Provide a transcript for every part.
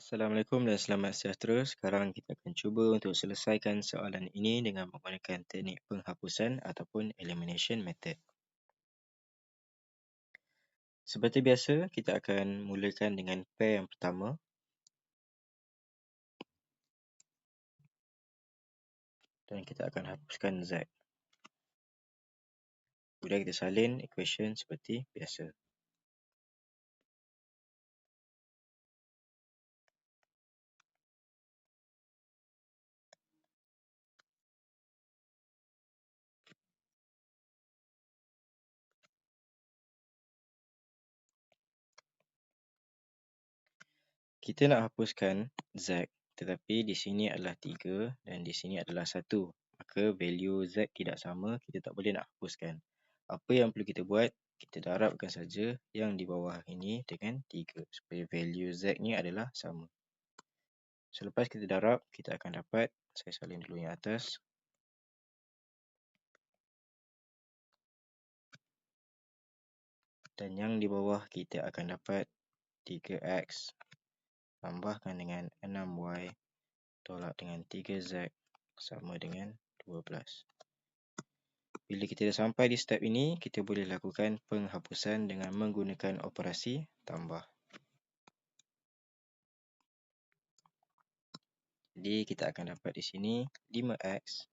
Assalamualaikum dan selamat sejahtera. Sekarang kita akan cuba untuk selesaikan soalan ini dengan menggunakan teknik penghapusan ataupun elimination method. Seperti biasa, kita akan mulakan dengan pair yang pertama. Dan kita akan hapuskan Z. Kemudian kita salin equation seperti biasa. Kita nak hapuskan Z, tetapi di sini adalah 3 dan di sini adalah 1. Maka value Z tidak sama, kita tak boleh nak hapuskan. Apa yang perlu kita buat, kita darabkan saja yang di bawah ini dengan 3 supaya value Z ni adalah sama. Selepas kita darab, kita akan dapat, saya salin dulu yang atas. Dan yang di bawah kita akan dapat 3X tambahkan dengan 6Y tolak dengan 3Z sama dengan 12. Bila kita dah sampai di step ini, kita boleh lakukan penghapusan dengan menggunakan operasi tambah. Jadi kita akan dapat di sini 5X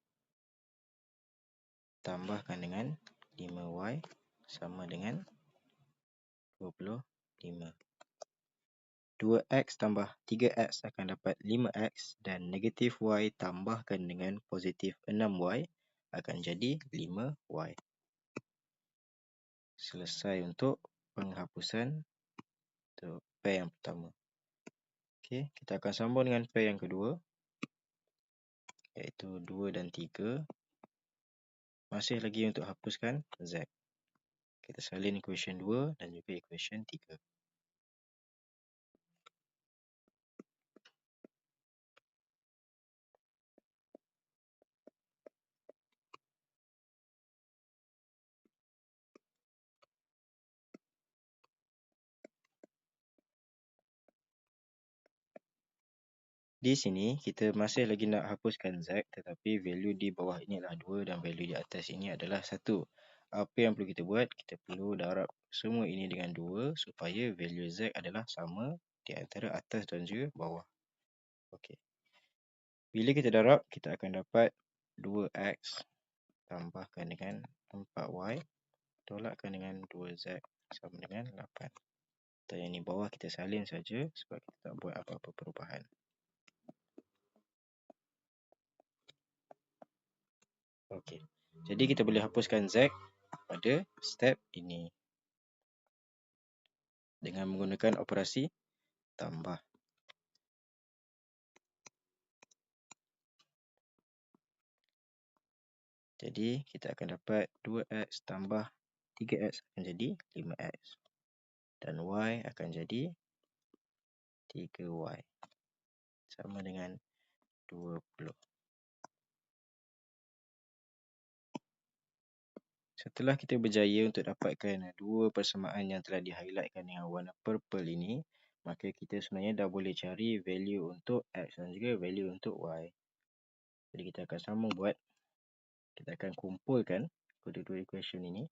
tambahkan dengan 5Y sama dengan 25. 2X tambah 3X akan dapat 5X dan negatif Y tambahkan dengan positif 6Y akan jadi 5Y. Selesai untuk penghapusan untuk pair yang pertama. Okey, kita akan sambung dengan pair yang kedua, iaitu 2 dan 3. Masih lagi untuk hapuskan Z. Kita salin equation 2 dan juga equation 3. Di sini kita masih lagi nak hapuskan Z, tetapi value di bawah ini adalah 2 dan value di atas ini adalah 1. Apa yang perlu kita buat? Kita perlu darab semua ini dengan 2 supaya value Z adalah sama di antara atas dan juga bawah. Okey. Bila kita darab, kita akan dapat 2X tambahkan dengan 4Y tolakkan dengan 2Z sama dengan 8. Dan yang di bawah kita salin saja sebab kita tak buat apa-apa perubahan. Okey. Jadi kita boleh hapuskan Z pada step ini dengan menggunakan operasi tambah. Jadi kita akan dapat 2X tambah 3X akan jadi 5X. Dan Y akan jadi 3Y sama dengan 20. Setelah kita berjaya untuk dapatkan dua persamaan yang telah di-highlightkan dengan warna purple ini, maka kita sebenarnya dah boleh cari value untuk X dan juga value untuk Y. Jadi kita akan sambung buat. Kita akan kumpulkan kedua-dua equation ini.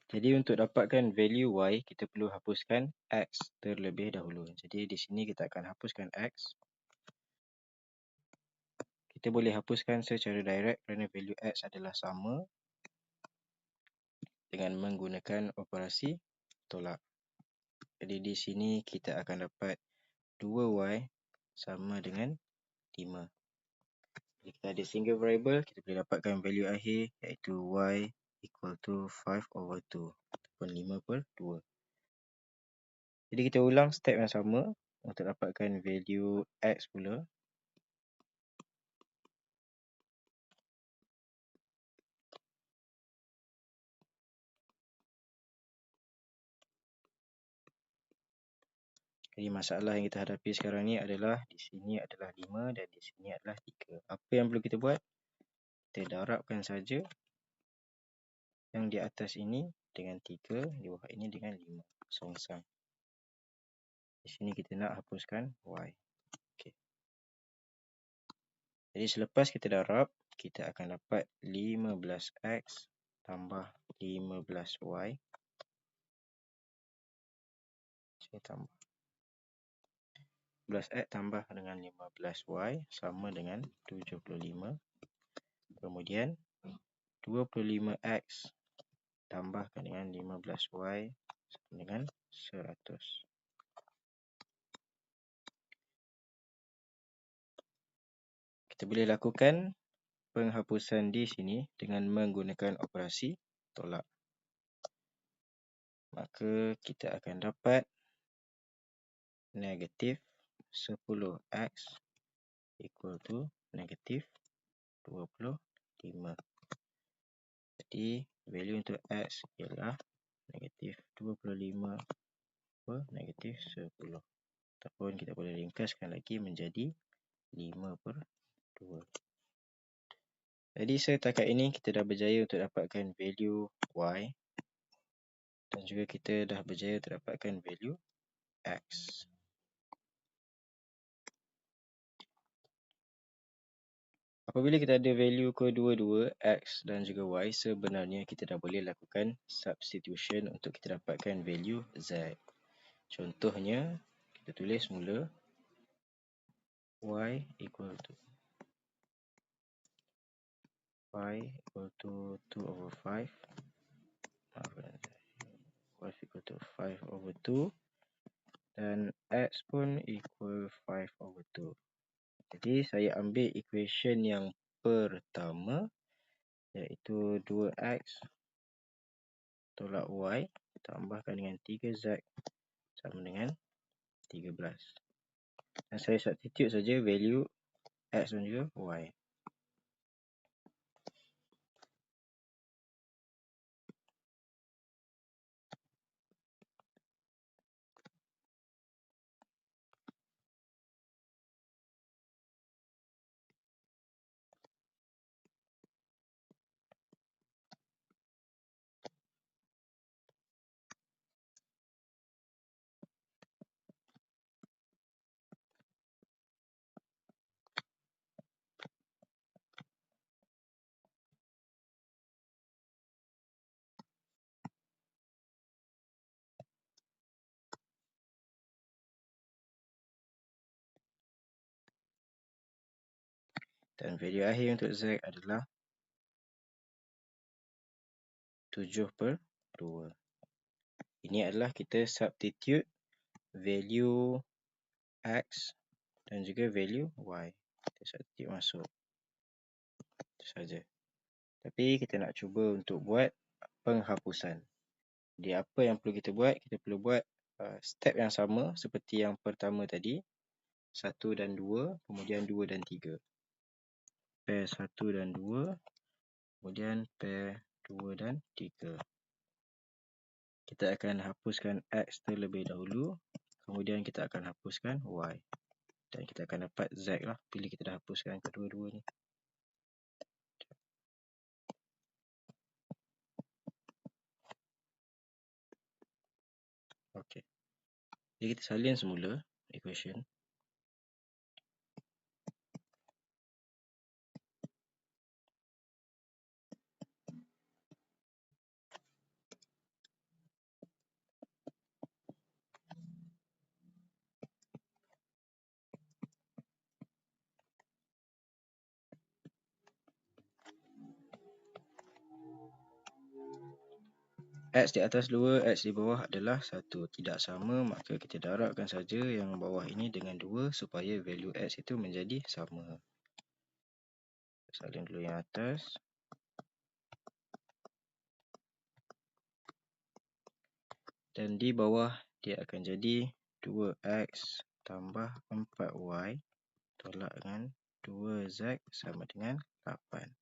Jadi untuk dapatkan value Y, kita perlu hapuskan X terlebih dahulu. Jadi di sini kita akan hapuskan X. Kita boleh hapuskan secara direct kerana value X adalah sama dengan menggunakan operasi tolak. Jadi di sini kita akan dapat 2Y sama dengan 5. Jadi kita ada single variable, kita boleh dapatkan value akhir iaitu Y equal to 5/2 ataupun 5/2. Jadi kita ulang step yang sama untuk dapatkan value X pula. Jadi masalah yang kita hadapi sekarang ni adalah di sini adalah 5 dan di sini adalah 3. Apa yang perlu kita buat? Kita darabkan saja yang di atas ini dengan 3, di bawah ini dengan 5. Songsang. Di sini kita nak hapuskan Y. Okay. Jadi selepas kita darab, kita akan dapat 15X tambah 15Y. Saya tambah 15X tambah dengan 15Y sama dengan 75. Kemudian 25X tambahkan dengan 15Y sama dengan 100. Kita boleh lakukan penghapusan di sini dengan menggunakan operasi tolak. Maka kita akan dapat negatif 10X equal to negatif 25. Jadi value untuk X ialah negatif 25 per negatif 10. Ataupun kita boleh ringkaskan lagi menjadi 5 per 2. Jadi setakat ini kita dah berjaya untuk dapatkan value Y. Dan juga kita dah berjaya untuk dapatkan value X. Apabila kita ada value kedua-dua X dan juga Y, sebenarnya kita dah boleh lakukan substitution untuk kita dapatkan value Z. Contohnya, kita tulis mula Y equal to 2/5. Y equal to 5/2. Dan X pun equal 5/2. Jadi saya ambil equation yang pertama, iaitu 2X tolak Y tambahkan dengan 3Z sama dengan 13. Dan saya substitute saja value X dan juga Y. Dan value akhir untuk Z adalah 7/2. Ini adalah kita substitute value X dan juga value Y. Kita substitute masuk. Itu saja. Tapi kita nak cuba untuk buat penghapusan. Jadi apa yang perlu kita buat? Kita perlu buat step yang sama seperti yang pertama tadi. 1 dan 2, kemudian 2 dan 3. Pair 1 dan 2, kemudian pair 2 dan 3. Kita akan hapuskan X terlebih dahulu, kemudian kita akan hapuskan Y. Dan kita akan dapat Z lah bila kita dah hapuskan kedua-dua ni. Okey. Jadi kita salin semula equation. X di atas 2, X di bawah adalah 1. Tidak sama, maka kita darabkan saja yang bawah ini dengan 2 supaya value X itu menjadi sama. Salin dulu yang atas. Dan di bawah dia akan jadi 2X tambah 4Y tolak dengan 2Z sama dengan 8.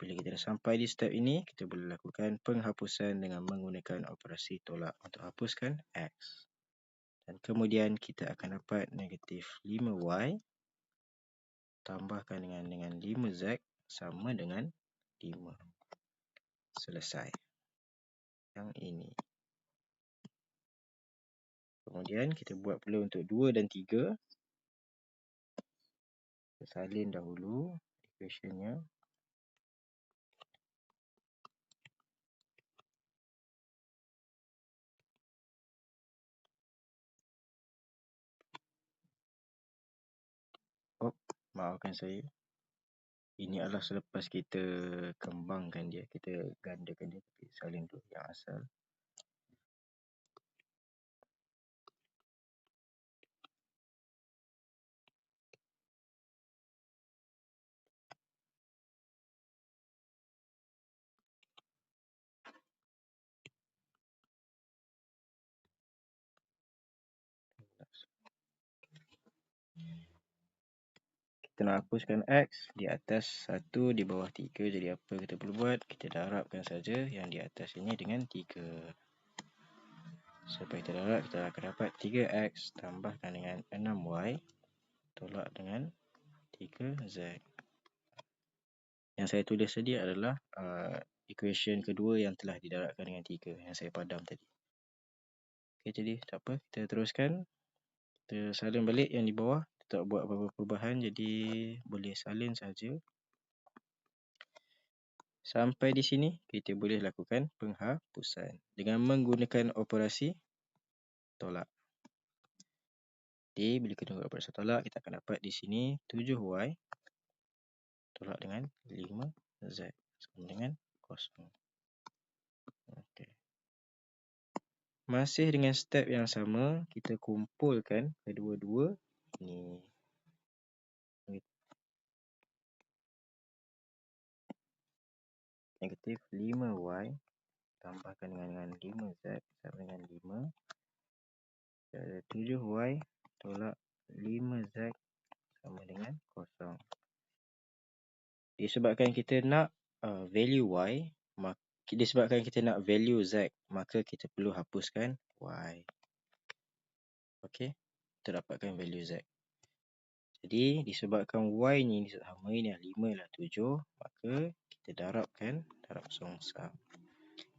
Bila kita dah sampai di step ini, kita boleh lakukan penghapusan dengan menggunakan operasi tolak untuk hapuskan X. Dan kemudian kita akan dapat negatif 5y tambahkan dengan 5z sama dengan 5. Selesai. Yang ini. Kemudian kita buat pula untuk 2 dan 3. Kita salin dahulu equationnya. Maafkan saya. Ini adalah selepas kita kembangkan dia. Kita gandakan dia. Tapi salin dulu yang asal. Kita nak hapuskan X di atas 1 di bawah 3. Jadi apa kita perlu buat? Kita darabkan saja yang di atas ini dengan 3. Supaya kita darab, kita akan dapat 3X tambahkan dengan 6Y tolak dengan 3Z. Yang saya tulis tadi adalah equation kedua yang telah didarabkan dengan 3 yang saya padam tadi. Okey, jadi tak apa, kita teruskan. Kita salin balik yang di bawah. Kita tak buat apa-apa perubahan, jadi boleh salin saja. Sampai di sini, kita boleh lakukan penghapusan dengan menggunakan operasi tolak. Jadi, bila kita guna operasi tolak, kita akan dapat di sini 7Y tolak dengan 5Z sama dengan 0. Okey. Masih dengan step yang sama, kita kumpulkan kedua-dua ini. Negatif 5Y tambahkan dengan 5Z sama dengan 5. Ada 7Y tolak 5Z sama dengan 0. Disebabkan kita nak value Y, disebabkan kita nak value Z, maka kita perlu hapuskan Y. Okey, kita dapatkan value Z. Jadi, disebabkan Y ni sama, ini 5 ialah 7, maka kita darabkan, darab songsam.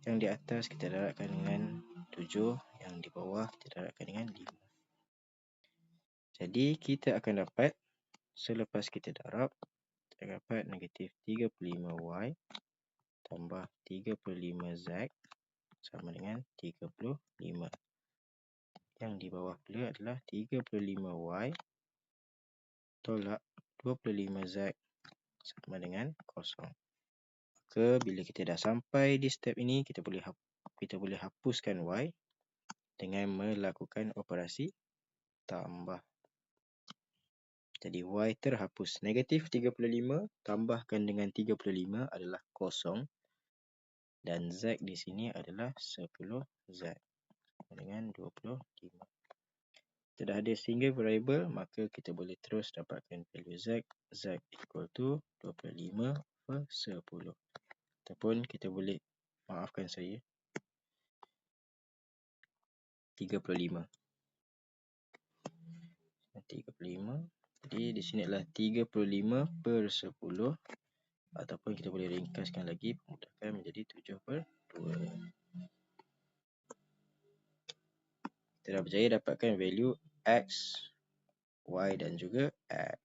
Yang di atas kita darabkan dengan 7, yang di bawah kita darabkan dengan 5. Jadi, kita akan dapat, selepas kita darab, kita dapat negatif 35Y tambah 35Z sama dengan 35. Yang di bawah pula adalah 35Y tolak 25Z sama dengan 0. Maka bila kita dah sampai di step ini, kita boleh hapuskan Y dengan melakukan operasi tambah. Jadi Y terhapus. Negatif 35 tambahkan dengan 35 adalah 0. Dan Z di sini adalah 10Z dengan 25. Kita dah ada single variable, maka kita boleh terus dapatkan value Z. Z equal to 25/10. Ataupun kita boleh, maafkan saya, 35. 35. Jadi di sini adalah 35/10. Ataupun kita boleh ringkaskan lagi, memudahkan menjadi 7/2. Kita dah berjaya dapatkan value X, Y dan juga X.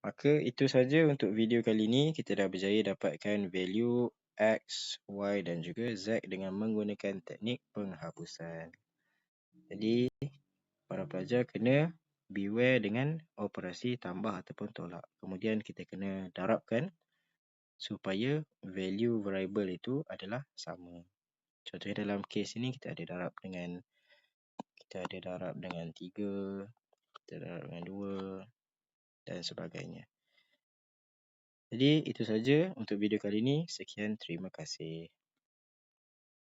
Maka itu saja untuk video kali ini. Kita dah berjaya dapatkan value X, Y dan juga Z dengan menggunakan teknik penghapusan. Jadi, para pelajar kena beware dengan operasi tambah ataupun tolak. Kemudian kita kena darabkan supaya value variable itu adalah sama. Contohnya dalam kes ini kita ada darab dengan 3, kita darab dengan 2 dan sebagainya. Jadi itu saja untuk video kali ini. Sekian, terima kasih.